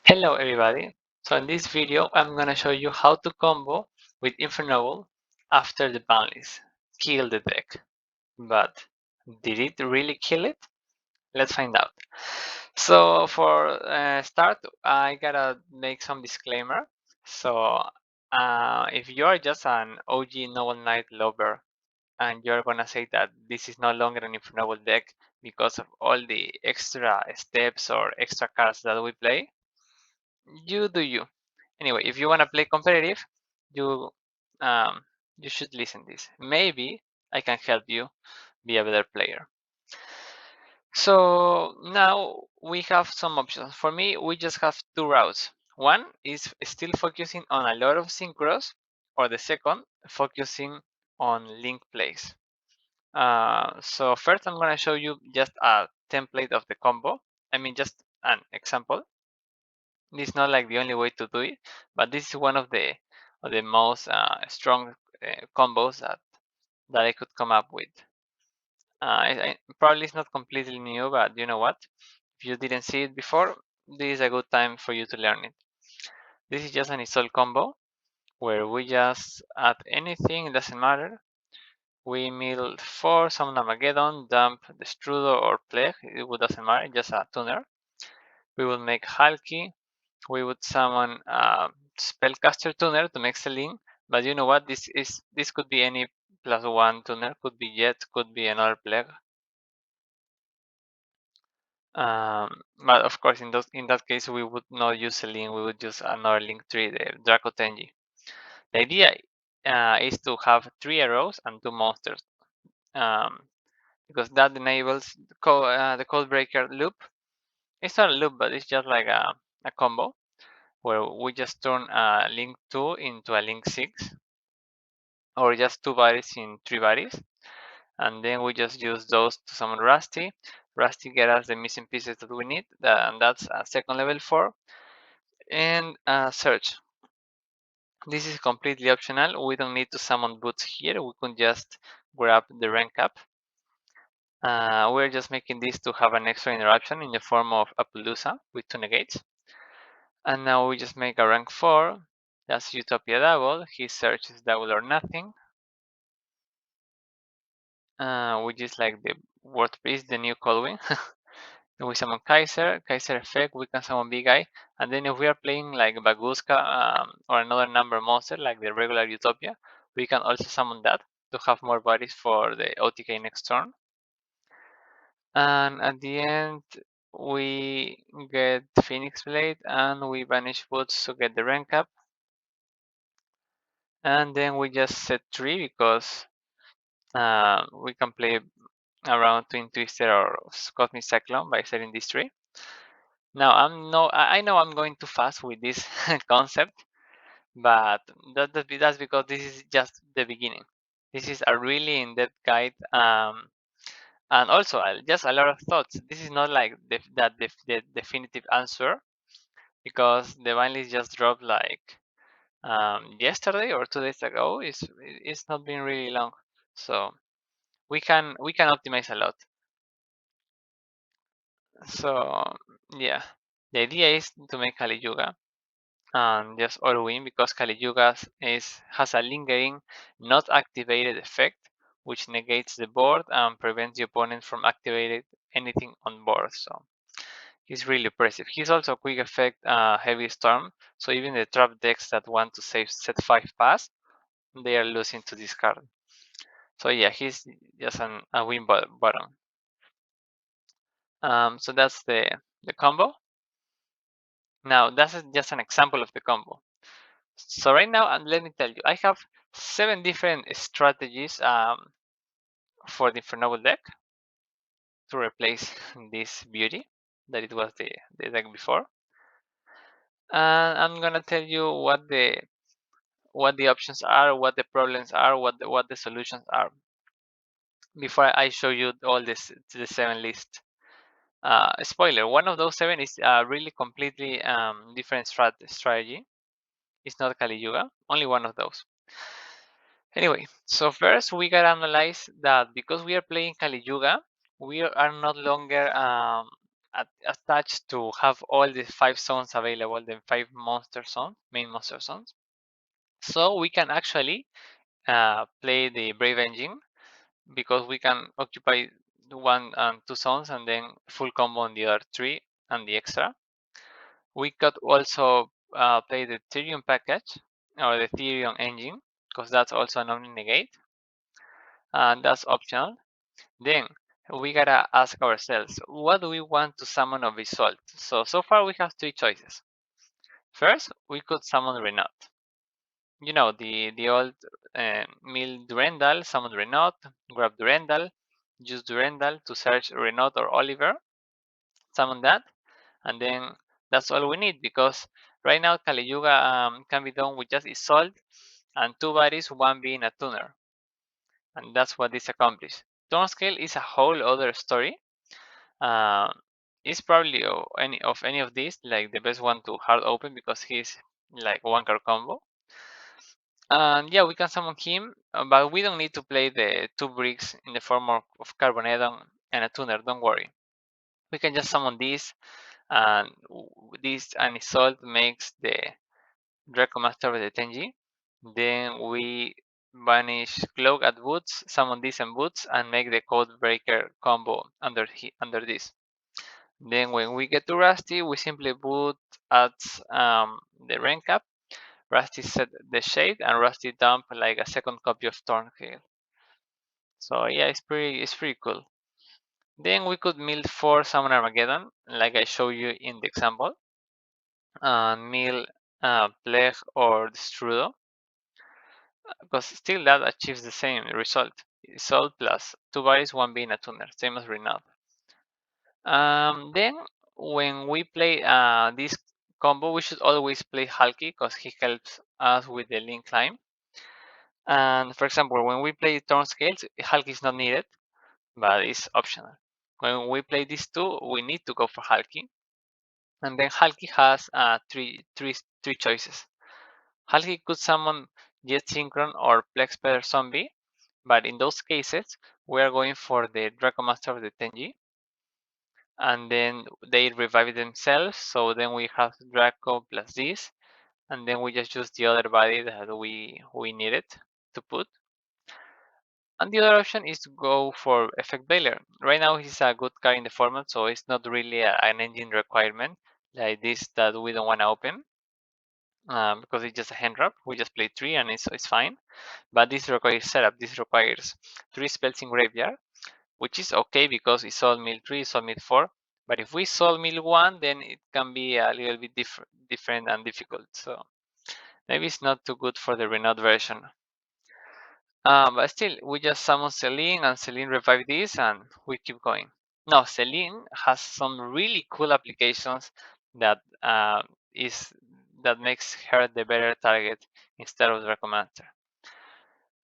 Hello everybody, so in this video I'm gonna show you how to combo with Infernoble after the Banlist. Kill the deck. But did it really kill it? Let's find out. So for start, I gotta make some disclaimer. So if you are just an OG Noble Knight lover and you're gonna say that this is no longer an Infernoble deck because of all the extra steps or extra cards that we play, you do you. Anyway, if you want to play competitive, you um, you should listen this. Maybe I can help you be a better player. So now we have some options. For me, we just have two routes. One is still focusing on a lot of synchros, or the second, focusing on link plays. So first, I'm going to show you just a template of the combo. I mean, just an example. This is not like the only way to do it, but this is one of the most strong combos that I could come up with. Probably it's not completely new, but you know what? If you didn't see it before, this is a good time for you to learn it. This is just an install combo where we just add anything, it doesn't matter. We mill 4, summon Armageddon, dump Destrudo or Plague, it doesn't matter, just a tuner. We will make Halki, we would summon Spellcaster Tuner to make Selene, but you know what? This could be any +1 tuner, could be Jet, could be another Plague. But of course, in that case, we would not use Selene, we would use another Link 3, the Draco Tenji. The idea is to have 3 arrows and 2 monsters, because that enables the Codebreaker loop. It's not a loop, but it's just like a combo where we just turn a link 2 into a link 6, or just 2 bodies in 3 bodies, and then we just use those to summon Rusty. Rusty get us the missing pieces that we need, and that's a second level 4, and search. This is completely optional. We don't need to summon boots here. We can just grab the rank up. We're just making this to have an extra interruption in the form of Appaloosa with 2 negates. And now we just make a rank 4. That's Utopia double. His search is double or nothing. Which is like the word priest, the new Colwyn. Then we summon Kaiser effect, we can summon Big Eye. And then if we are playing like Baguska or another number monster like the regular Utopia, we can also summon that to have more bodies for the OTK next turn. And at the end, we get Phoenix Blade and we banish Boots to get the rank up. And then we just set 3 because we can play around Twin Twister or Cosmic Cyclone by setting these 3. Now I know I'm going too fast with this concept, but that's because this is just the beginning. This is a really in-depth guide, and also just a lot of thoughts. This is not like the definitive answer, because the Banlist just dropped like yesterday or 2 days ago. It's not been really long, so we can optimize a lot. So yeah, the idea is to make Kali Yuga and just all win, because Kali Yuga has a lingering not activated effect which negates the board and prevents the opponent from activating anything on board. So he's really impressive. He's also quick effect heavy storm, so even the trap decks that want to save set 5 pass, they are losing to this card. So yeah, he's just a win button. So that's the combo. Now that's just an example of the combo. So right now, let me tell you, I have 7 different strategies for the Infernoble deck to replace this beauty that it was the deck before. And I'm gonna tell you what the options are, what the problems are, what the solutions are, before I show you all the 7 list. Spoiler: one of those 7 is really completely different strategy. It's not Kali Yuga, only one of those. Anyway, so first we gotta analyze that because we are playing Kali Yuga, we are no longer attached to have all the 5 zones available, the 5 monster zones, main monster zones. So we can actually play the Brave Engine, because we can occupy 1 and 2 zones and then full combo on the other 3 and the extra. We could also play the Therion package or the Therion engine, because that's also an Omni Negate, and that's optional. Then we gotta ask ourselves, what do we want to summon of Isolde? So far we have 3 choices. First, we could summon Renaud. You know, the old mill Durendal, summon Renaud, grab Durendal, use Durendal to search Renaud or Oliver, summon that, and then that's all we need, because right now Kali Yuga can be done with just Isolde and 2 bodies, 1 being a tuner, and that's what this accomplishes. Turnscale is a whole other story. It's probably any of these like the best one to hard open, because he's like 1 card combo. And yeah, we can summon him, but we don't need to play the 2 bricks in the form of Carbonedon and a tuner, don't worry. We can just summon this, and this and Isolde makes the Draco Master with the Tenji. Then we banish Cloak at Boots, summon this and Boots, and make the Code Breaker combo under this. Then when we get to Rusty, we simply boot at the rank cap. Rusty set the shade, and Rusty dump like a second copy of Thornhill. So yeah, it's pretty cool. Then we could mill 4 Summon Armageddon, like I showed you in the example, and mill Plague or Destrudo, because still that achieves the same result. Isolde plus 2 bodies, 1 being a tuner, same as Renaud. Then when we play this combo, we should always play Halki, because he helps us with the link climb. And for example, when we play turn scales, Halki is not needed, but it's optional. When we play these 2, we need to go for Halki. And then Halki has three choices. Halki could summon Jet Synchron or Plexpeller Zombie, but in those cases, we are going for the Draco Master of the Tenji, and then they revive themselves, so then we have Draco plus this, and then we just use the other body that we needed to put. And the other option is to go for Effect Bailer. Right now he's a good card in the format, so it's not really an engine requirement like this that we don't want to open, because it's just a hand drop. We just play 3 and it's fine. But this requires setup. This requires 3 spells in graveyard, which is okay because it's all mill 3, it's all mill 4. But if we solve mill 1, then it can be a little bit different and difficult. So maybe it's not too good for the Renaud version. But still, we just summon Celine, and Celine revive this, and we keep going. Now, Celine has some really cool applications that that makes her the better target instead of Draco Master.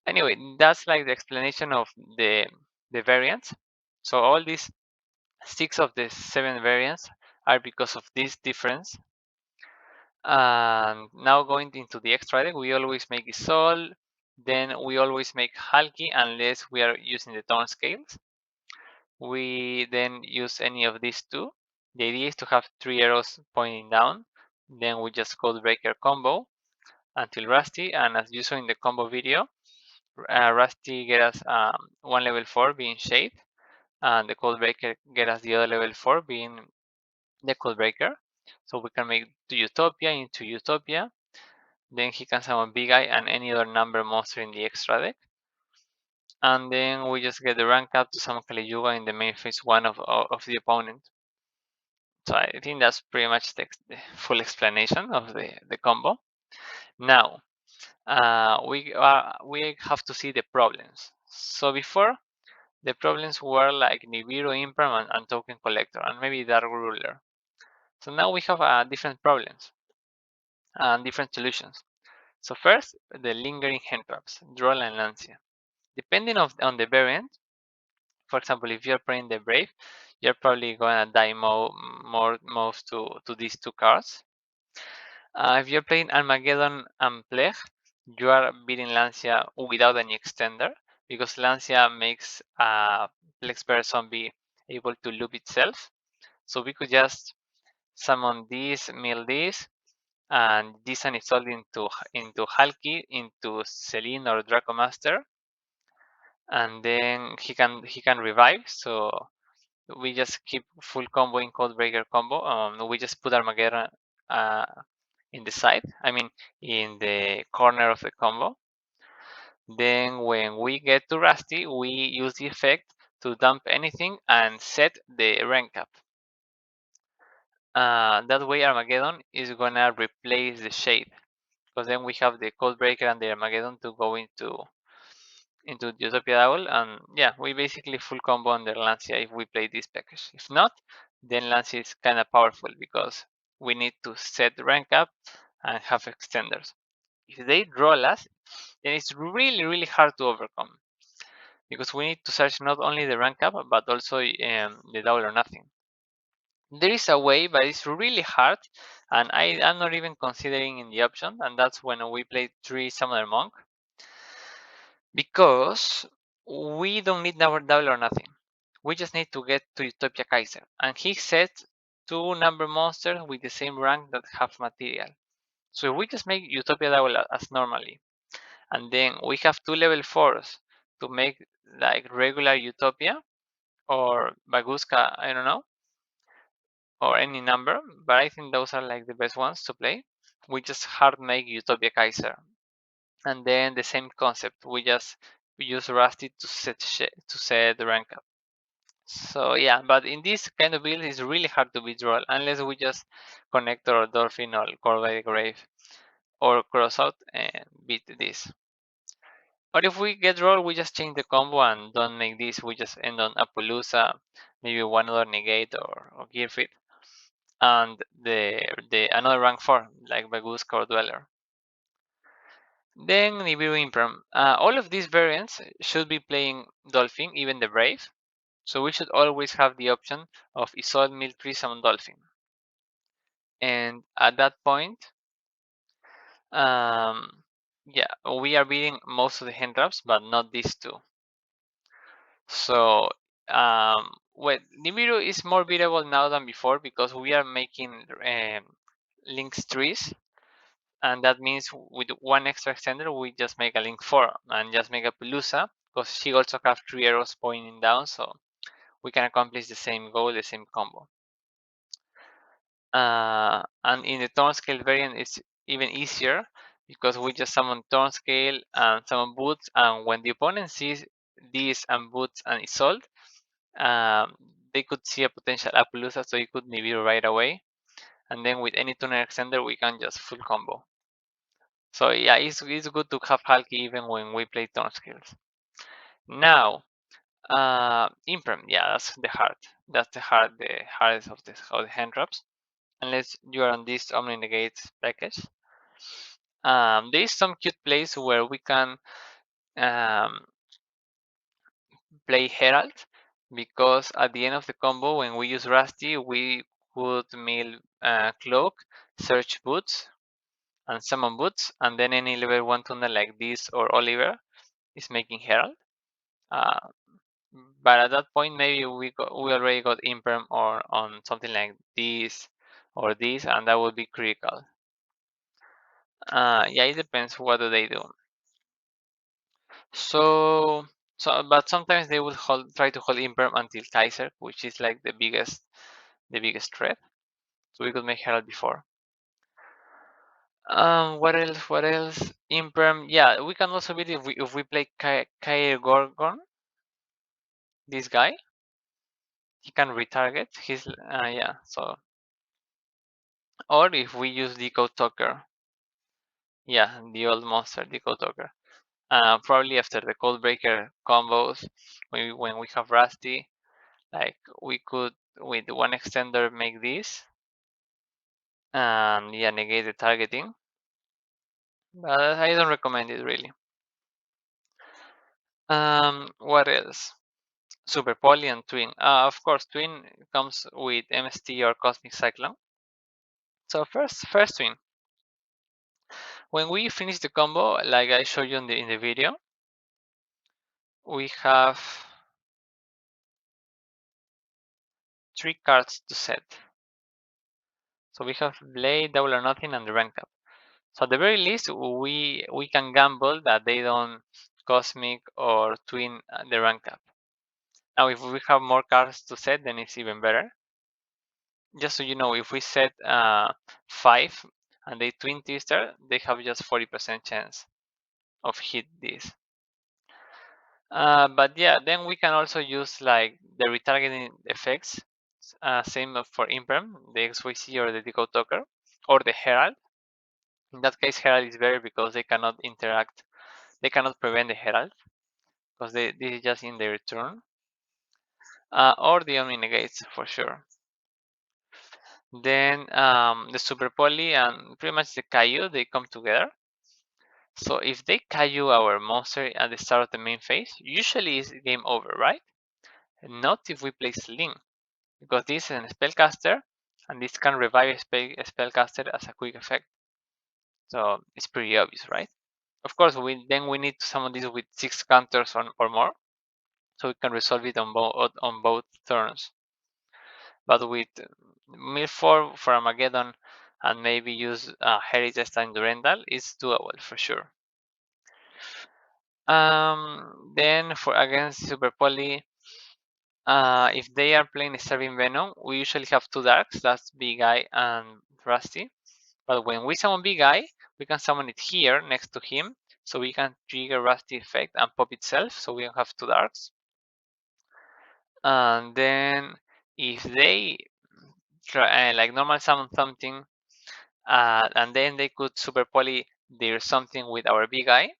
Anyway, that's like the explanation of the variants. So all these 6 of the 7 variants are because of this difference. And now going into the extra deck, we always make Isolde, then we always make Halki unless we are using the turn scales. We then use any of these 2. The idea is to have 3 arrows pointing down. Then we just Code Breaker combo until Rusty, and as you saw in the combo video, Rusty get us 1 level 4 being Shade, and the Code Breaker get us the other level 4 being the Code Breaker. So we can make the Utopia into Utopia. Then he can summon Big Eye and any other number monster in the extra deck. And then we just get the rank up to summon Kali Yuga in the main phase 1 of the opponent. So I think that's pretty much the full explanation of the combo. Now, we have to see the problems. So before, the problems were like Nibiru, Impram, and Token Collector, and maybe Dark Ruler. So now we have different problems and different solutions. So first, the lingering hand traps, Droll and Lancia. Depending on the variant, for example, if you're playing the Brave, you're probably gonna die more moves to these 2 cards. If you're playing Armageddon and Plague, you are beating Lancia without any extender, because Lancia makes Plexper Zombie able to loop itself. So we could just summon this, mill this, and this and install into Halki, into Celine or Draco Master, and then he can revive. So we just keep full combo in Codebreaker combo. We just put Armageddon in the side. I mean, in the corner of the combo. Then when we get to Rusty, we use the effect to dump anything and set the rank cap. That way Armageddon is gonna replace the Shade, because then we have the Codebreaker and the Armageddon to go into Utopia Double, and yeah, we basically full combo under Lancia if we play this package. If not, then Lancia is kind of powerful because we need to set the rank up and have extenders. If they draw us, then it's really hard to overcome, because we need to search not only the rank up but also the double or nothing. There is a way, but it's really hard, and I'm not even considering in the option, and that's when we play 3 Summoner Monk, because we don't need our double or nothing. We just need to get to Utopia Kaiser, and he set 2 number monsters with the same rank that have material. So if we just make Utopia Double as normally, and then we have 2 level 4s to make like regular Utopia or Baguska, I don't know, or any number, but I think those are like the best ones to play. We just hard make Utopia Kaiser, and then the same concept. We just use Rusty to set the rank up. So yeah, but in this kind of build, it's really hard to beat roll unless we just connect our Dolphin or Core by the Grave or cross out and beat this. Or if we get roll, we just change the combo and don't make this. We just end on Apollousa, maybe one other negate or Gear Fit, and the another rank 4 like Baguska or Dweller. Then Nibiru Imperm. All of these variants should be playing Dolphin, even the Brave. So we should always have the option of Isolde Mill 3 Summon Dolphin. And at that point, yeah, we are beating most of the hand traps, but not these 2. So well, Nibiru is more beatable now than before because we are making links 3s, and that means with 1 extra extender we just make a link 4 and just make a Pelusa, because she also have 3 arrows pointing down, so we can accomplish the same goal, the same combo. And in the Thorn Scale variant, it's even easier because we just summon Thorn Scale and summon Boots, and when the opponent sees these and Boots and Isolde, they could see a potential Appaloosa, so you could Nibiru right away, and then with any tuner extender we can just full combo. So yeah, it's good to have Hulky even when we play Thorn Scales. Now, Imprem, yeah, that's the hard. That's the hardest of the hand traps. Unless you are on this Omni Negate package. There is some cute plays where we can play Herald, because at the end of the combo, when we use Rusty, we could mill Cloak, search Boots, and summon Boots, and then any level 1 tuner like this or Oliver is making Herald. But at that point, maybe we already got Imperm or on something like this or this, and that would be critical. Yeah, it depends what do they do. So but sometimes they will try to hold Imperm until Kaiser, which is like the biggest threat. So we could make Herald before. What else? What else? Imperm. Yeah, we can also beat if we play Kair Gorgon. This guy, he can retarget. He's yeah. So, or if we use Decode Talker. Yeah, the old monster Decode Talker. Probably after the Codebreaker combos, when we have Rusty, like we could with 1 extender make this, and yeah, negate the targeting. But I don't recommend it really. What else? Super Poly and Twin. Of course, Twin comes with MST or Cosmic Cyclone. So first Twin. When we finish the combo, like I showed you in the video, we have 3 cards to set. So we have Blade, Double or Nothing, and the rank up. So at the very least, we can gamble that they don't Cosmic or Twin the rank up. Now, if we have more cards to set, then it's even better. Just so you know, if we set 5 and they Twin Twister, they have just 40% chance of hit this. But yeah, then we can also use like the retargeting effects. Same for Imperm, the XYZ or the Decode Talker, or the Herald. In that case, Herald is better because they cannot interact. They cannot prevent the Herald because this is just in their turn. Or the Omni Negates for sure. Then the Super Poly and pretty much the Kaiju, they come together. So if they Kaiju our monster at the start of the main phase, usually it's game over, right? Not if we play Sling, because this is a spellcaster, and this can revive a spellcaster as a quick effect. So it's pretty obvious, right? Of course, we need to summon this with 6 counters or more, so we can resolve it on both turns. But with mill 4 for Armageddon and maybe use Heritage and Durendal, it's doable for sure. Then for against Super Poly, if they are playing Starving Venom, we usually have 2 darks, that's Big Eye and Rusty. But when we summon Big Eye, we can summon it here next to him, so we can trigger Rusty effect and pop itself, so we have 2 darks. And then if they try, like normal summon something, and then they could Super Poly their something with our Big Eye,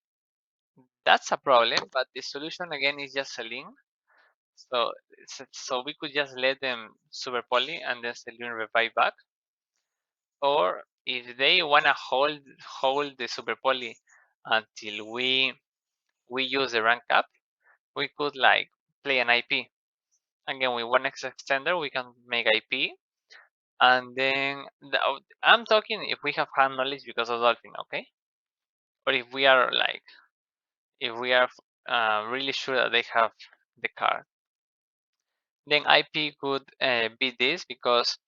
that's a problem, but the solution again is just a link. So we could just let them Super Poly and then Selene revive back. Or if they wanna hold the Super Poly until we use the rank up, we could like play an IP. Again, with one X extender, we can make IP. And then I'm talking if we have hand knowledge because of Dolphin, okay? Or if we are like, if we are really sure that they have the card, then IP could beat this because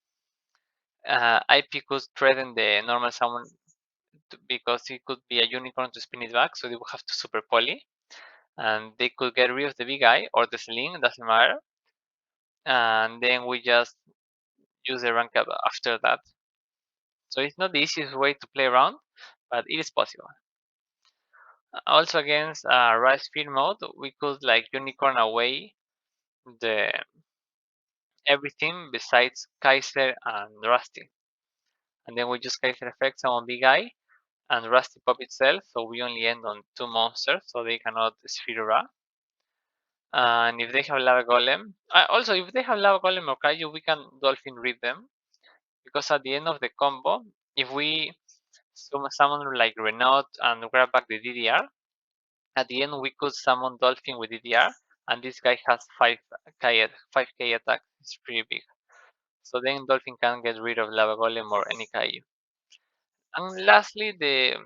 IP could threaten the normal summon because it could be a unicorn to spin it back, so they would have to Super Poly, and they could get rid of the Big Eye or the Sling, doesn't matter, and then we just use the rank up after that. So it's not the easiest way to play around, but it is possible. Also against Rise Speed mode, we could like unicorn away the everything besides Kaiser and Rusty. And then we just Kaiser effects on Big Eye and Rusty pop itself, so we only end on 2 monsters, so they cannot Sphere. And if they have Lava Golem, also if they have Lava Golem or Kaiju, we can Dolphin Rip them, because at the end of the combo, if we summon like Renaud and grab back the DDR, at the end we could summon Dolphin with DDR, and this guy has 5k attack, it's pretty big. So then Dolphin can get rid of Lava Golem or any Kaiju. And lastly, the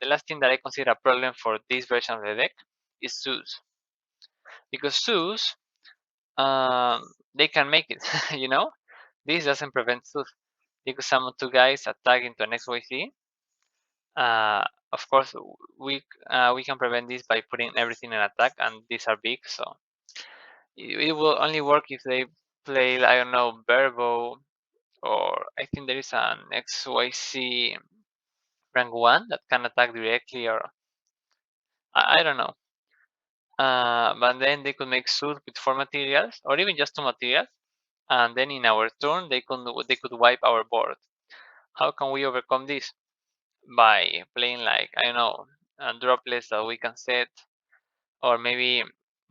last thing that I consider a problem for this version of the deck is Zeus. Because Zeus, they can make it, you know? This doesn't prevent Zeus. You could summon 2 guys, attack into an XYZ. Of course, we can prevent this by putting everything in attack, and these are big, so it will only work if they play, I don't know, Verbo, or I think there is an XYZ rank 1 that can attack directly, or I don't know. But then they could make suit with 4 materials, or even just 2 materials, and then in our turn they could wipe our board. How can we overcome this? By playing like, I don't know, droplets that we can set, or maybe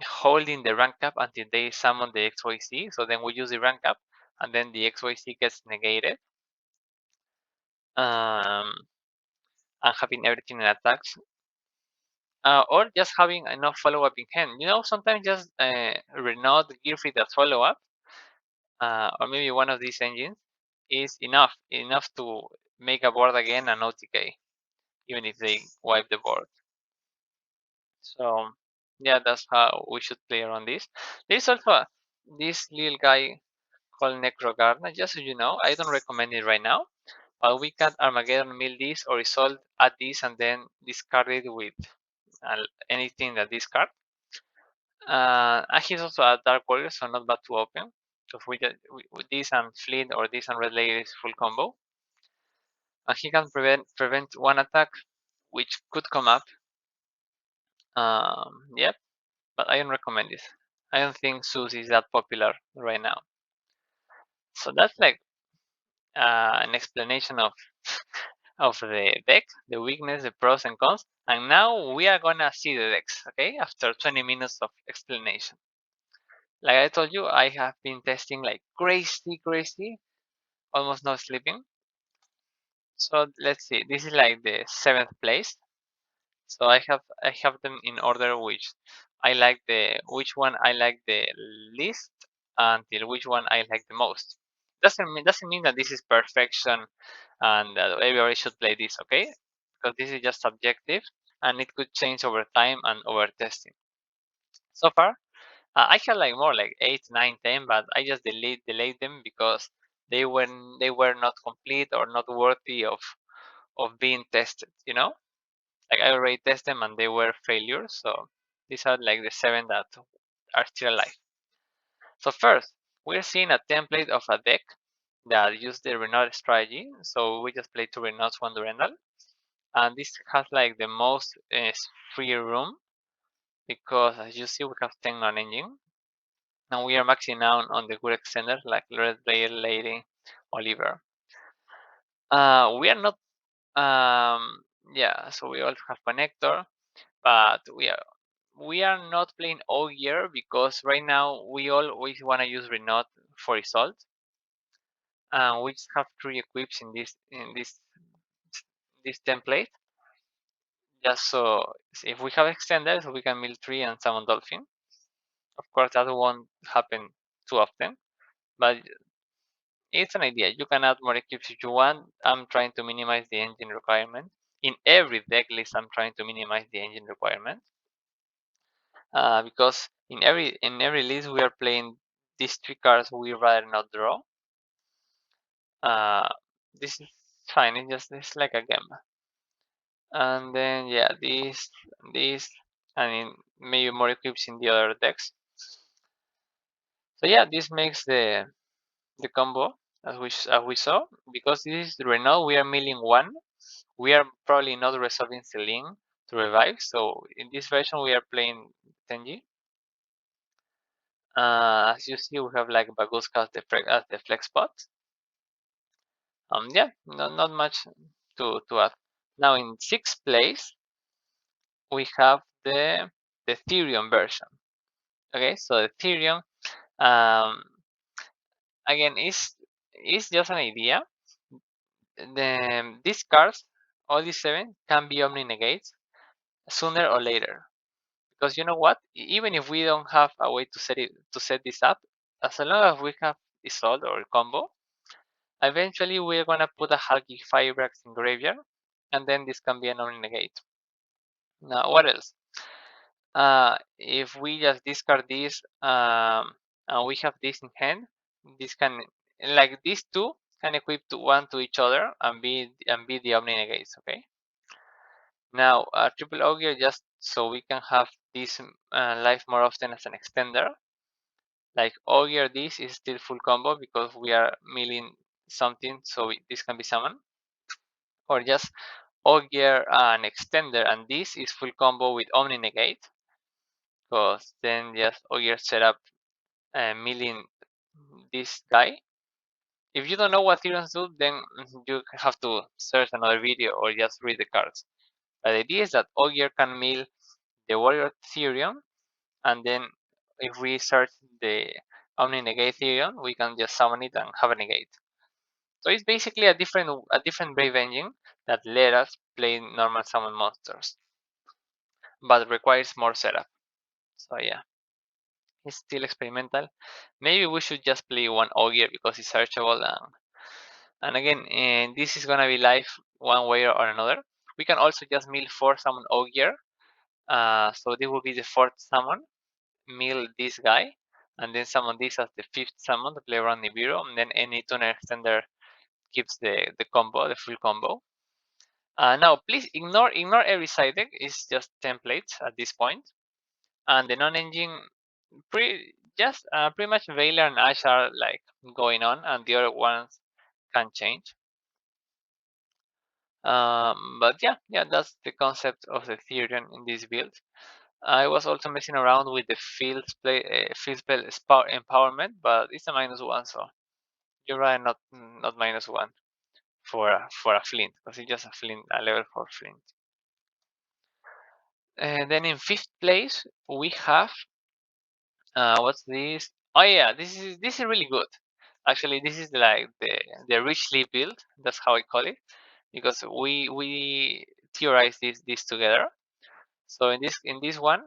holding the rank up until they summon the XYZ, so then we use the rank up and then the XYZ gets negated, and having everything in attacks, or just having enough follow-up in hand. You know, sometimes just Renaud Gear Fit as follow-up, or maybe one of these engines is enough to make a board again an OTK, even if they wipe the board. So yeah, that's how we should play around this. There's also this little guy called Necrogarna. Just so you know, I don't recommend it right now. But we can Armageddon mill this or resolve add this and then discard it with anything that discard. And he's also a Dark Warrior, so not bad to open. Because with this and Fleet or this and Red Layer is full combo. And he can prevent one attack, which could come up. Yep, but I don't recommend this. I don't think Zeus is that popular right now. So that's like an explanation of of the deck, the weakness, the pros and cons. And now we are gonna see the decks, okay? After 20 minutes of explanation. Like I told you, I have been testing like crazy, almost not sleeping. So let's see. This is like the 7th place. So I have them in order which one I like the least until which one I like the most. Doesn't mean that this is perfection and that everybody should play this, okay? Because this is just subjective and it could change over time and over testing. So far, I had like more like 8, 9, 10, but I just delayed them because they were not complete or not worthy of being tested. Like I already tested them and they were failures. So these are like the 7 that are still alive. So first, we're seeing a template of a deck that use the Renaud strategy. So we just play 2 Renauds, 1 Durandal. And this has like the most free room because as you see we have 10 non-engine. And we are maxing out on the good extenders like Red Player, Lady, Oliver. We are not, yeah, so we also have Connector, but we are not playing all year because right now we always want to use Renaud for result. And we just have 3 equips in this template. Just so if we have extenders, we can mill 3 and summon Dolphin. Of course, that won't happen too often, but it's an idea. You can add more equips if you want. I'm trying to minimize the engine requirement. In every deck list, I'm trying to minimize the engine requirement. Because in every list we are playing these 3 cards we rather not draw. This is fine. It's like a game. And then yeah, this, and maybe more equips in the other decks. So yeah, this makes the combo as we saw. Because this is Renault, we are milling 1. We are probably not resolving Celine to revive. So in this version we are playing Tenji. As you see, we have like Baguska as the flex spot. Yeah, not much to add. Now in 6th place we have the Therion version. Okay, so the Therion, again, is just an idea. These cards, all these 7, can be Omni negates sooner or later. Because you know what? Even if we don't have a way to set this up, as long as we have Isolde or combo, eventually we're gonna put a Hulky Firebrax in graveyard, and then this can be an Omni negate. Now, what else? If we just discard this, and we have this in hand, this can, like these 2 can equip to one to each other and be the Omni negates. Okay. Now, triple augur, just so we can have this life more often as an extender. Like augur, this is still full combo because we are milling something, so this can be summoned. Or just augur an extender, and this is full combo with Omni negate. Because then just augur setup milling this guy. If you don't know what Therions do, then you have to search another video or just read the cards. But the idea is that augur can mill the warrior Therion, and then if we search the Omni negate Therion, we can just summon it and have a negate. So it's basically a different Brave engine that let us play normal summon monsters, but requires more setup. So yeah, it's still experimental. Maybe we should just play one augur because it's searchable, and again, this is gonna be live one way or another. We can also just mill 4 summon augur. So this will be the 4th summon. Mill this guy, and then summon this as the 5th summon to play around Nibiru, and then any tuner extender keeps the combo, the full combo. Now, please ignore every side deck. It's just templates at this point, and the non-engine pretty much Veiler and Ash are like going on, and the other ones can change. But yeah, that's the concept of the Therion in this build. I was also messing around with the field spell empowerment, but it's a -1, so you're right, not -1 for a flint, because it's just a flint, a level 4 flint. And then in 5th place we have what's this? Oh yeah, this is really good. Actually, this is like the Rhyley build. That's how I call it, because we theorize this together. So in this one,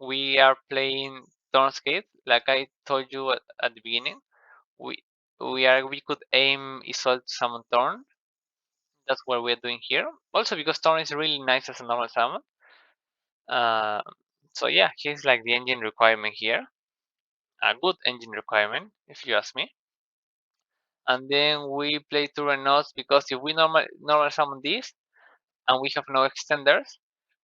we are playing Thornscape. Like I told you at the beginning, we we could aim Isolde to summon Thorn. That's what we're doing here. Also because Thorn is really nice as a normal summon. Uh, so yeah, he's like the engine requirement here. A good engine requirement, if you ask me. And then we play two Renaults, because if we normal summon this and we have no extenders,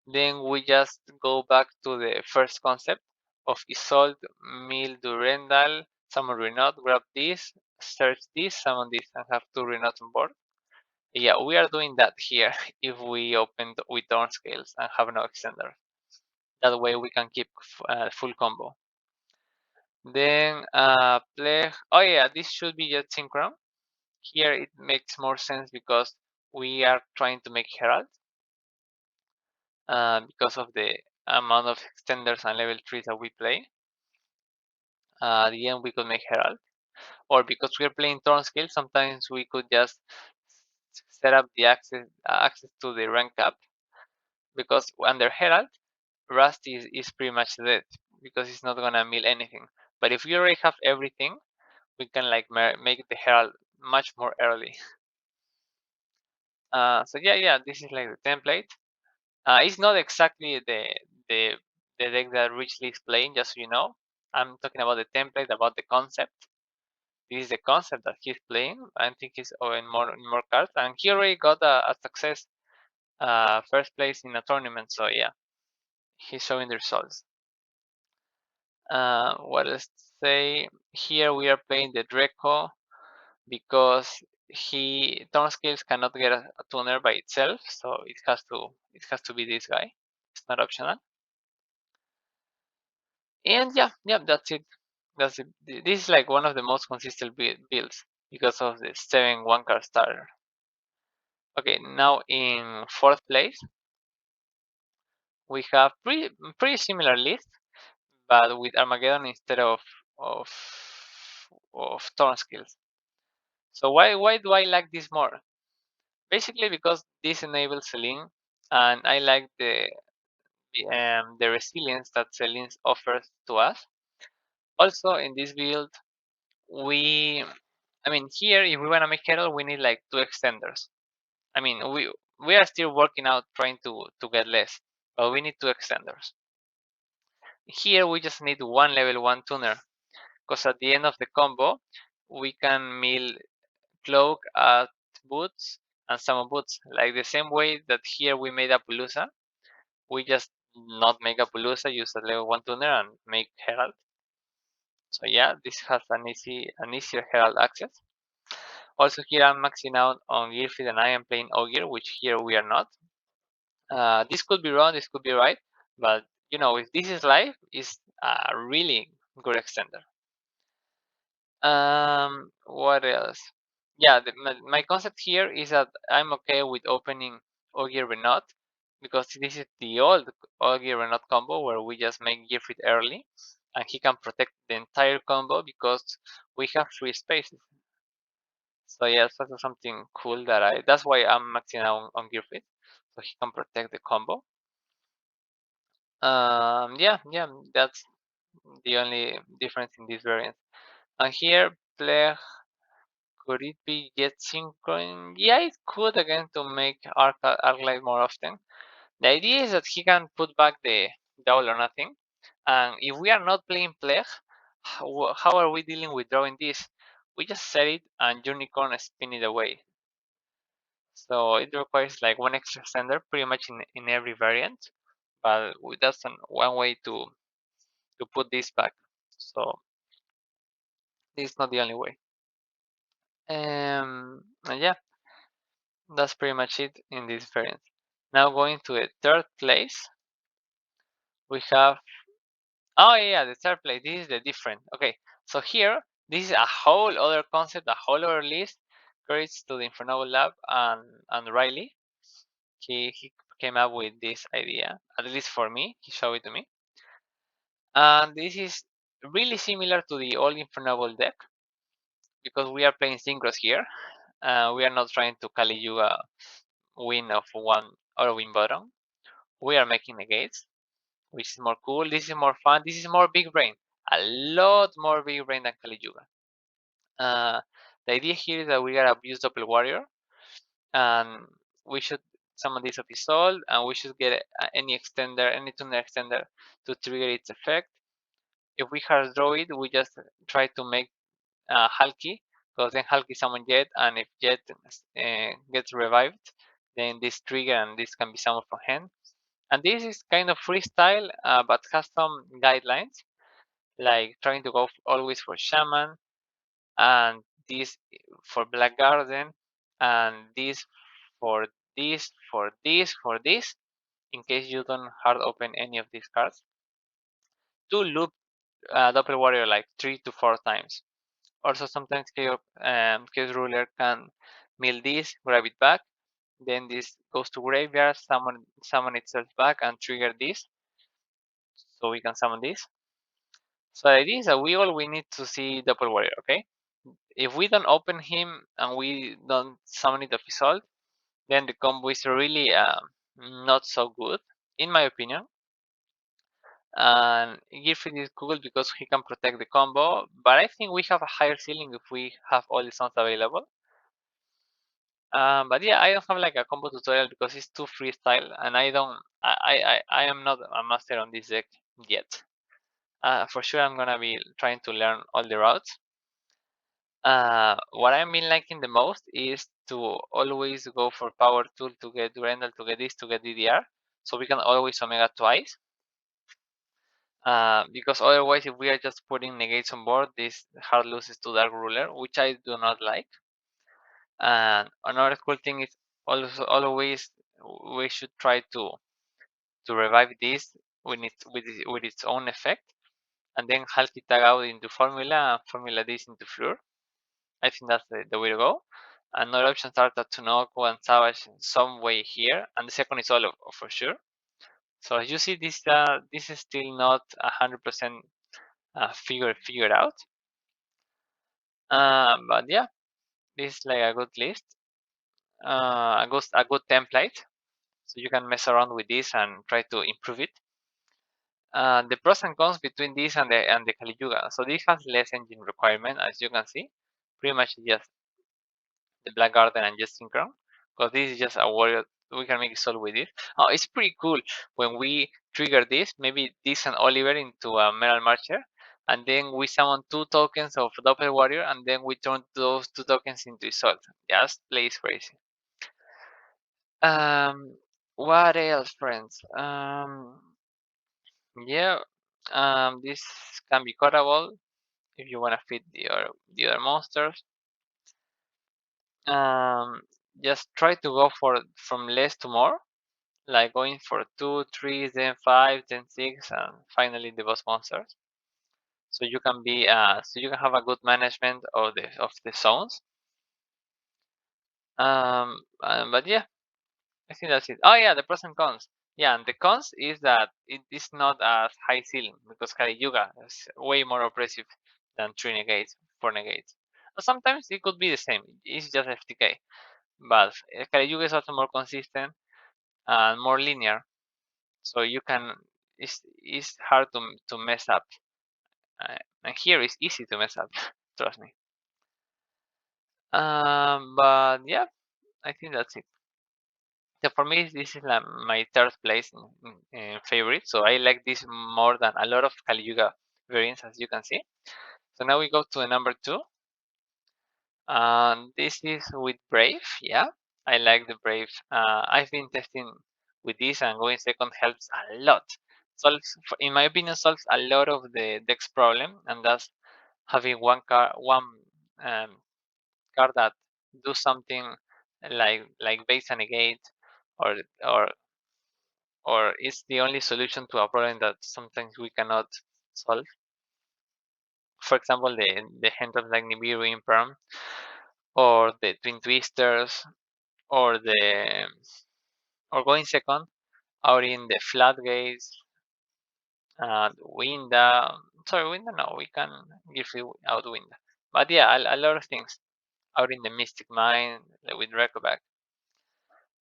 then we just go back to the first concept of Isolde, Mill, Durendal, summon Renaud, grab this, search this, summon this, and have two Renauds on board. Yeah, we are doing that here if we open with Thorn Scales and have no extender. That way we can keep full combo. Then play. Oh yeah, this should be just synchron. Here it makes more sense because we are trying to make Herald because of the amount of extenders and level 3s that we play. At the end we could make Herald, or because we're playing Thorn Scale, sometimes we could just set up the access to the rank cap, because under Herald, Rust is pretty much dead because it's not gonna mill anything. But if we already have everything, we can like make the Herald much more early. So yeah, this is like the template. It's not exactly the deck that Rhyley is playing, just so you know. I'm talking about the template, about the concept. This is the concept that he's playing. I think he's in more cards, and he already got a success, first place in a tournament. So yeah, he's showing the results. What else to say? Here we are playing the Draco because Tone Scales cannot get a tuner by itself, so it has to be this guy. It's not optional. And yeah, that's it. That's it. This is like one of the most consistent builds because of the 7 1-card starter. Okay, now in 4th place we have pretty similar list, but with Armageddon instead of Thorn Skills. So why do I like this more? Basically because this enables Celine, and I like the resilience that Celine offers to us. Also in this build, I mean here if we wanna make Herald, we need like 2 extenders. I mean we are still working out trying to get less, but we need 2 extenders. Here we just need 1 level 1 tuner, because at the end of the combo we can mill Cloak at boots and summon boots, like the same way that here we made Apollousa. We just not make Apollousa, use a level 1 tuner and make Herald. So yeah, this has an easier Herald access. Also here I'm maxing out on Gearfit and I am playing Ogier, which here we are not. This could be wrong, this could be right, but you know, if this is live, it's a really good extender. What else? Yeah, my concept here is that I'm okay with opening Ogier Renaud, because this is the old Ogier Renaud combo where we just make Gearfit early and he can protect the entire combo because we have 3 spaces. So yeah, that's something cool that's why I'm maxing out on Gearfit, so he can protect the combo. Yeah, that's the only difference in this variant. And here, play. Could it be jet synchron? Yeah, it could again to make Arclight more often. The idea is that he can put back the double or nothing. And if we are not playing Plague, How are we dealing with drawing this? We just set it and unicorn spin it away. So it requires like one extra extender pretty much in every variant, but that's one way to put this back. So this is not the only way. And yeah, that's pretty much it in this variant. Now going to the third place, we have, oh yeah, the third place, this is the different. Okay, so here, this is a whole other concept, a whole other list, credits to the Infernoble lab and Rhyley. He came up with this idea, at least for me, he showed it to me. And this is really similar to the old Infernoble deck, because we are playing synchros here. We are not trying to Kali Yuga win of one or win bottom. We are making negates, which is more cool. This is more fun. This is more big brain. A lot more big brain than Kali Yuga. The idea here is that we gotta abuse Doppel Warrior, and we should summon this of Isolde, and we should get any extender, any tuner extender to trigger its effect. If we hard draw it, we just try to make Halki, because then Halki summon Jet, and if Jet gets revived, then this trigger and this can be summoned from hand. And this is kind of freestyle, but has some guidelines, like trying to go always for Shaman, and this for Black Garden, and this for this, for this, for this, in case you don't hard open any of these cards, to loop Doppel Warrior like 3 to 4 times. Also, sometimes Chaos Ruler can mill this, grab it back, then this goes to graveyard, summon itself back, and trigger this, so we can summon this. So the idea is that we need to see Doppel Warrior, okay? If we don't open him and we don't summon it of Isolde, then the combo is really not so good, in my opinion. And Gearfried is cool because he can protect the combo, but I think we have a higher ceiling if we have all the sounds available. But yeah, I don't have like a combo tutorial because it's too freestyle, and I am not a master on this deck yet. For sure, I'm gonna be trying to learn all the routes. What I've been liking the most is to always go for power tool to get Durandal, to get this, to get DDR, so we can always Omega twice. Because otherwise, if we are just putting negates on board, this hard loses to Dark Ruler, which I do not like. And another cool thing is also always we should try to revive this with its own effect, and then Halki tag out into Formula and Formula this into Fleur. I think that's the way to go. Another options are Tatsunoko and Savage in some way here, and the second is all for sure. So as you see, this is still not 100% figured out. But yeah, this is like a good list, a good template. So you can mess around with this and try to improve it. The pros and cons between this and the Kali Yuga. So this has less engine requirement, as you can see. Pretty much just the Black Garden and just Synchron. Because this is just a warrior, we can make it solve with it. Oh, it's pretty cool when we trigger this, maybe this and Oliver into a Metal Marcher, and then we summon 2 tokens of Doppel Warrior, and then we turn those 2 tokens into Assault. Just plays crazy. What else, friends? Yeah, this can be cuttable if you want to fit the other monsters. Just try to go for from less to more, like going for 2, 3, then 5, then 6, and finally the boss monsters. So you can be so you can have a good management of the zones. But yeah, I think that's it. Oh yeah, the pros and cons. Yeah, and the cons is that it is not as high ceiling because Kali Yuga is way more oppressive than 3 negates, 4 negates. Sometimes it could be the same. It's just FTK, but Kali Yuga is also more consistent and more linear, so you can. It's hard to mess up, and here it's easy to mess up. Trust me. But yeah, I think that's it. So for me, this is like my third place in favorite. So I like this more than a lot of Kali Yuga variants, as you can see. So now we go to the number 2. And this is with Brave. Yeah, I like the Brave. I've been testing with this, and going second helps a lot. Solves, in my opinion, solves a lot of the deck's problem, and that's having one card that do something like base and negate, or or or is the only solution to a problem that sometimes we cannot solve. For example, the hand of like Nibiru in Perm, or the Twin Twisters, or the or going second out in the floodgates, Winda. Sorry, Winda. No, we can give you out Winda. But yeah, a lot of things out in the Mystic Mine with Rekovac.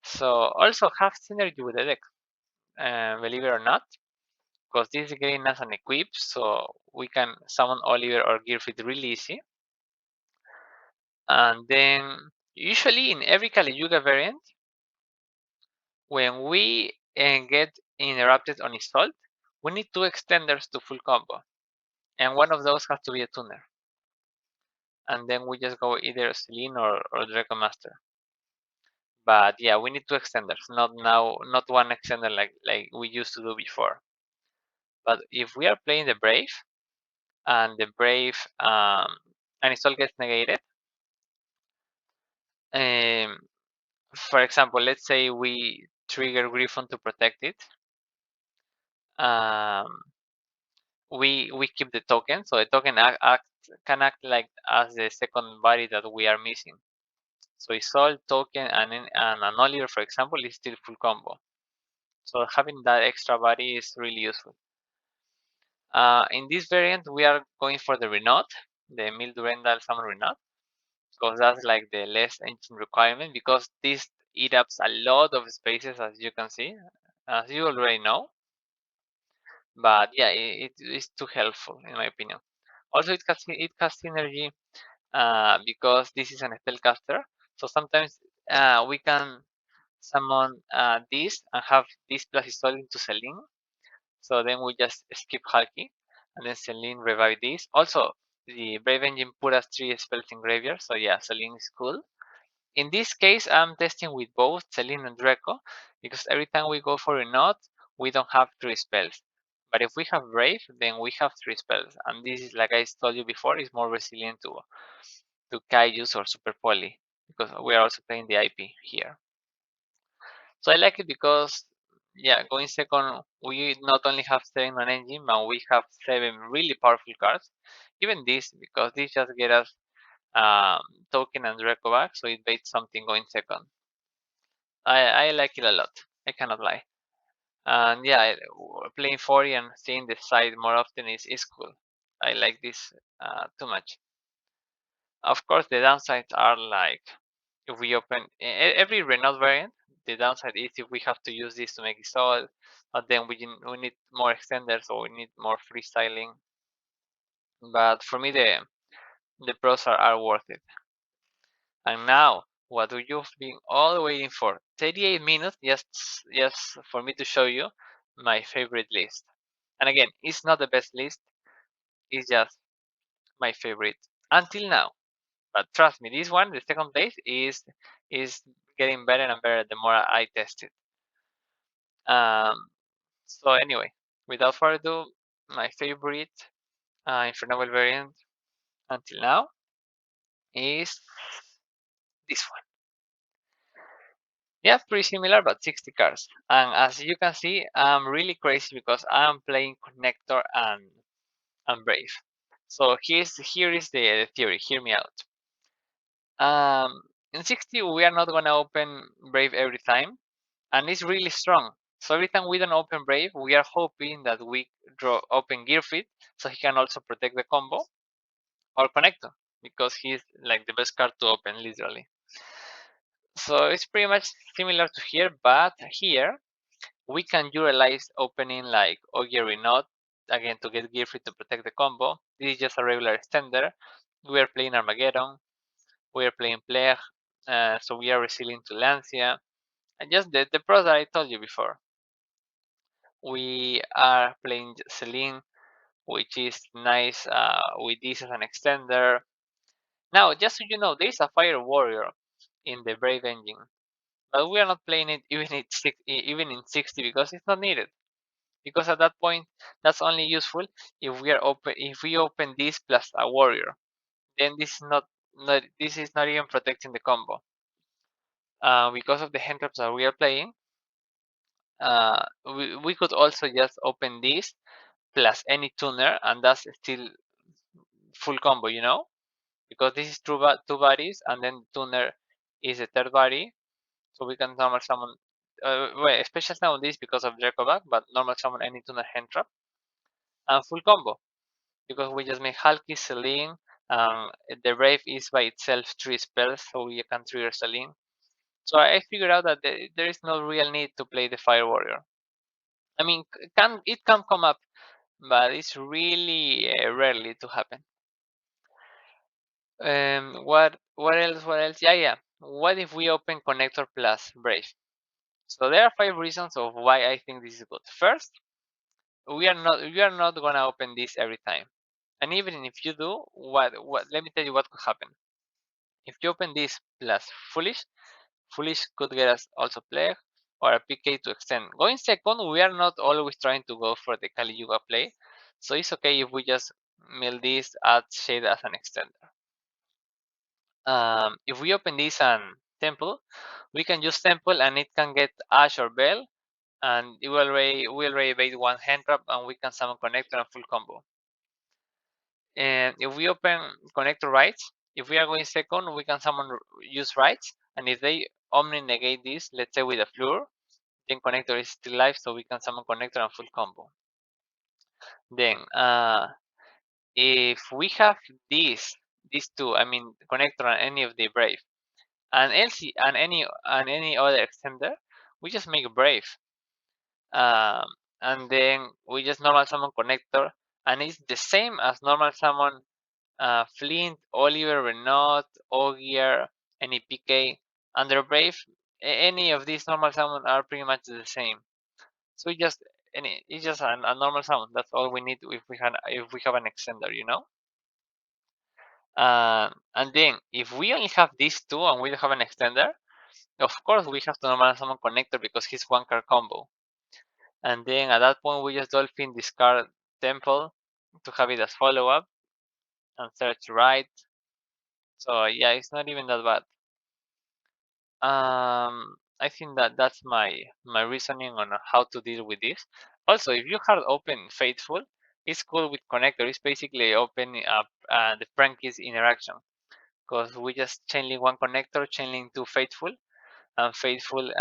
So also have synergy with the deck, believe it or not, because this is getting us an equip, so we can summon Oliver or Gearfit really easy. And then usually in every Kali Yuga variant, when we get interrupted on Assault, we need 2 extenders to full combo. And one of those has to be a tuner. And then we just go either Celine or Draco Master. But yeah, we need 2 extenders, not one extender like we used to do before. But if we are playing the Brave, and the Brave and it all gets negated, for example, let's say we trigger Griffon to protect it. We keep the token, so the token can act like as the second body that we are missing. So Isolde, token, and an Oliver, for example, is still full combo. So having that extra body is really useful. In this variant, we are going for the Renaud, the Mildurendal Summon Renaud, because that's like the less engine requirement, because this eat up a lot of spaces, as you can see, as you already know. But yeah, it is too helpful in my opinion. Also, it has synergy because this is an spellcaster. So sometimes we can summon this and have this plus Isolde into Celine. So then we just skip Hulky, and then Celine revive this. Also, the Brave Engine put us 3 spells in graveyard, so yeah, Celine is cool. In this case, I'm testing with both Celine and Draco, because every time we go for a knot, we don't have 3 spells. But if we have Brave, then we have 3 spells, and this is, like I told you before, is more resilient to Kaijus or Super Poly, because we are also playing the IP here. So I like it because, yeah, going second, we not only have 7 on engine, but we have 7 really powerful cards. Even this, because this just get us token and Draco back, so it baits something going second. I like it a lot. I cannot lie. And yeah, playing 40 and seeing the side more often is cool. I like this too much. Of course, the downsides are like if we open every Renault variant, the downside is if we have to use this to make it solid, but then we need more extenders or we need more freestyling. But for me, the pros are worth it. And now, what you've been all waiting for, 38 minutes just for me to show you my favorite list. And again, it's not the best list, it's just my favorite until now. But trust me, this one, the second place, is getting better and better the more I test it. So anyway, without further ado, my favorite Infernoble variant until now is this one. Yeah, pretty similar, but 60 cards. And as you can see, I'm really crazy because I'm playing Connector and Brave. So here is the theory. Hear me out. In 60, we are not gonna open Brave every time, and it's really strong. So every time we don't open Brave, we are hoping that we draw open Gearfit, so he can also protect the combo, or Connector, because he's like the best card to open, literally. So it's pretty much similar to here, but here we can utilize opening like Ogier Renaud, again to get Gearfit to protect the combo. This is just a regular extender. We are playing Armageddon, we are playing Plague, so we are resilient to Lancia. And just the pros that I told you before. We are playing Celine, which is nice with this as an extender. Now, just so you know, there is a Fire Warrior in the Brave engine, but we are not playing it even in 60 because it's not needed. Because at that point, that's only useful if we open this plus a warrior. Then this is not even protecting the combo. Because of the hand traps that we are playing, we could also just open this plus any tuner, and that's still full combo, you know? Because this is two bodies, and then tuner is a third body, so we can normal summon. Well, special summon this because of Dracoback, but normal summon any tuner hand trap and full combo because we just make Halki, Celine. The Brave is by itself 3 spells, so we can trigger Celine. So I figured out that there is no real need to play the Fire Warrior. I mean, it can come up, but it's really rarely to happen. What else? What else? Yeah. What if we open connector plus Brave? So there are 5 reasons of why I think this is good. First, we are not gonna open this every time. And even if you do, what let me tell you what could happen. If you open this plus Foolish, Foolish could get us also Plague or a PK to extend. Going second, we are not always trying to go for the Kali Yuga play, so it's okay if we just mill this, add Shade as an extender. If we open this and Temple, we can use Temple and it can get Ash or Bell, and it will already evade one hand trap and we can summon Connector and full combo. And if we open Connector Rights, if we are going second, we can summon use Rights, and if they Omni negate this, let's say with a Fleur, then Connector is still alive, so we can summon Connector and full combo. Then, if we have these two, I mean Connector and any of the Brave, and LC and any other extender, we just make Brave, and then we just normal summon Connector, and it's the same as normal summon Flint, Oliver, Renaud, Ogier, any PK, under Brave. Any of these normal summon are pretty much the same. So it's just a normal summon. That's all we need if we have an extender, you know. And then if we only have these two and we don't have an extender, of course we have to normal summon Connector because he's one card combo. And then at that point we just Dolphin discard Temple to have it as follow up and search right. So yeah, it's not even that bad. I think that's my reasoning on how to deal with this. Also, if you hard open Faithful, it's cool with Connector. It's basically opening up the Frankie's interaction because we just chainlink one Connector, chainlink two Faithful, and Faithful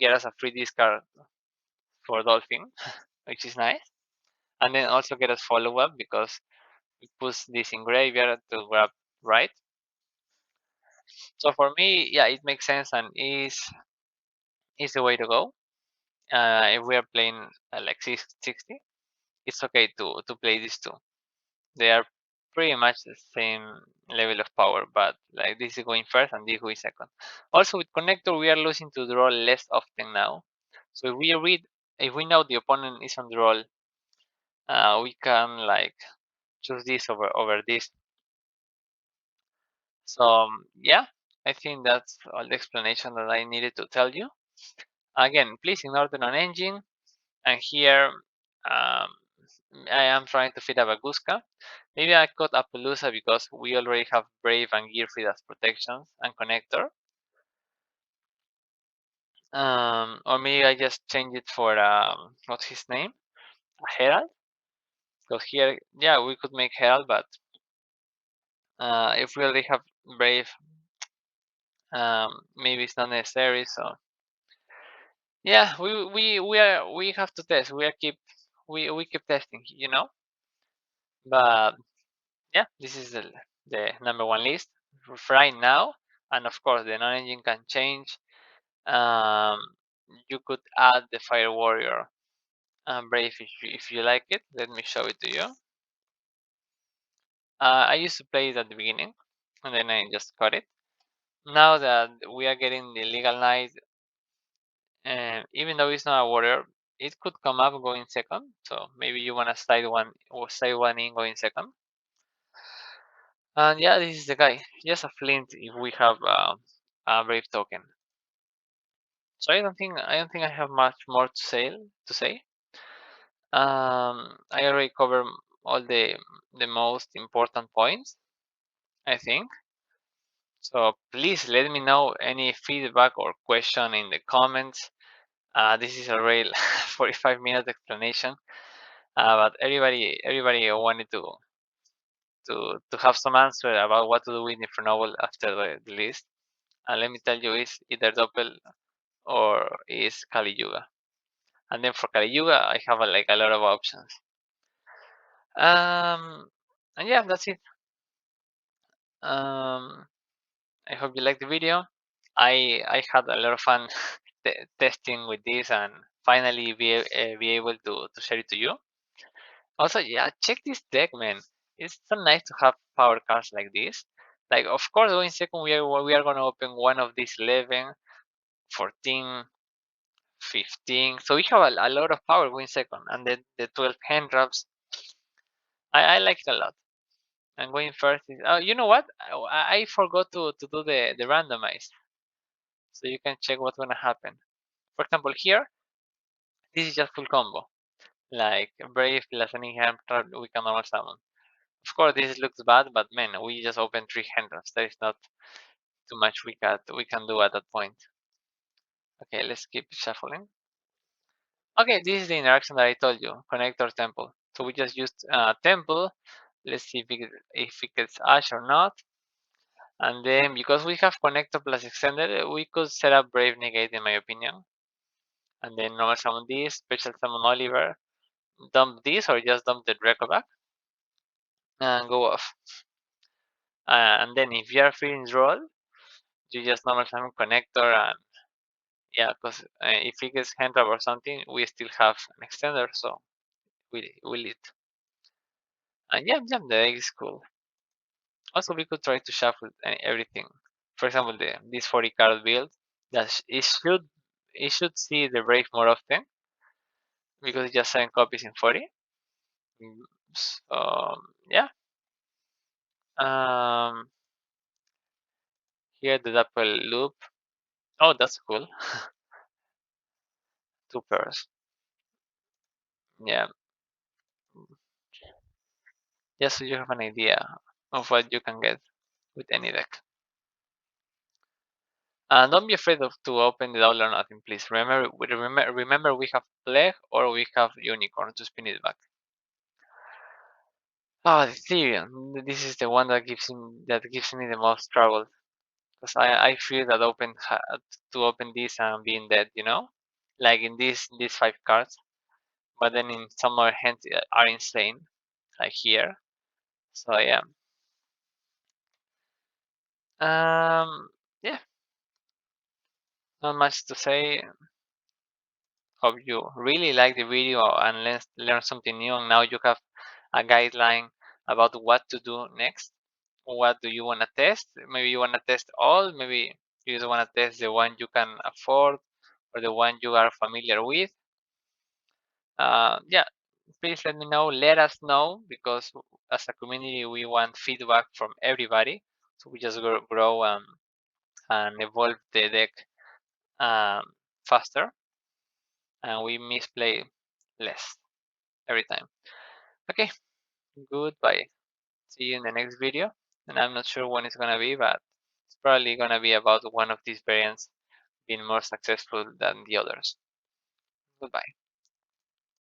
get us a free discard for Dolphin, which is nice, and then also get us follow up because it puts this in graveyard to grab right. So for me, yeah, it makes sense and is the way to go. If we are playing like 60, it's okay to play these two. They are pretty much the same level of power, but like this is going first and this going second. Also with connector, we are losing to draw less often now. So if we know the opponent is on the roll, we can like choose this over this. So yeah, I think that's all the explanation that I needed to tell you. Again, please ignore the non-engine. And here um, I am trying to fit a Baguska. Maybe I cut Appaloosa because we already have Brave and Gearfried as protections and connector. Or maybe I just change it for what's his name? A Herald. Because here, yeah, we could make Herald, but if we already have Brave, maybe it's not necessary. So yeah, we have to test. We keep testing, you know. But yeah, this is the number one list right now, and of course the non-engine can change. Um, you could add the Fire Warrior Brave if you like it. Let me show it to you. I used to play it at the beginning, and then I just cut it. Now that we are getting the Legal Knight, even though it's not a warrior, it could come up going second. So maybe you wanna slide one or slide one in going second. And yeah, this is the guy. Just a flint if we have a brave token. So I don't think I have much more to say. I already covered all the most important points, I think. So please let me know any feedback or question in the comments. This is a real 45-minute explanation, but everybody wanted to have some answer about what to do with Infernoble after the list. And let me tell you, it's either Doppel or is Kali Yuga. And then for Kali Yuga, I have like a lot of options. And yeah, that's it. I hope you liked the video. I had a lot of fun testing with this and finally be able to share it to you. Also, yeah, check this deck, man. It's so nice to have power cards like this. Like, of course, going second, we are gonna open one of these 11, 14, 15. So we have a lot of power going second, and then the 12 hand drops. I like it a lot. And going first is, oh, you know what? I forgot to do the randomize, so you can check what's gonna happen. For example, here, this is just full combo. Like Brave plus any hand trap, we can normal summon. Of course, this looks bad, but man, we just opened 3 hand traps. There is not too much we can do at that point. Okay, let's keep shuffling. Okay, this is the interaction that I told you. Connector temple. So we just used temple. Let's see if it gets Ash or not. And then because we have connector plus extended, we could set up Brave Negate in my opinion. And then normal summon this, special summon Oliver, dump this or just dump the Draco back and go off. And then if you are feeling roll, you just normal summon connector and yeah, because if it gets hand trap or something, we still have an extender, so we lead. And yeah, the deck is cool. Also, we could try to shuffle everything. For example, this 40 card build that it should see the Brave more often because it's just 7 copies in 40. So yeah. Um, Here the Doppel loop. Oh, that's cool. 2 pairs. Yeah, just so you have an idea of what you can get with any deck. And don't be afraid to open the double or nothing, please. Remember, we have Plague or we have Unicorn to spin it back. Oh, the Therion. This is the one that gives me the most trouble because I fear that to open this and being dead. Like in these 5 cards, but then in some other hands are insane, like here. So yeah. Yeah, not much to say. Hope you really like the video and learn something new. And now you have a guideline about what to do next. What do you want to test? Maybe you want to test all. Maybe you just want to test the one you can afford or the one you are familiar with. Yeah, please let me know. Let us know because as a community we want feedback from everybody. So we just grow and evolve the deck faster, and we misplay less every time. Okay, goodbye. See you in the next video. And I'm not sure when it's gonna be, but it's probably gonna be about one of these variants being more successful than the others. Goodbye.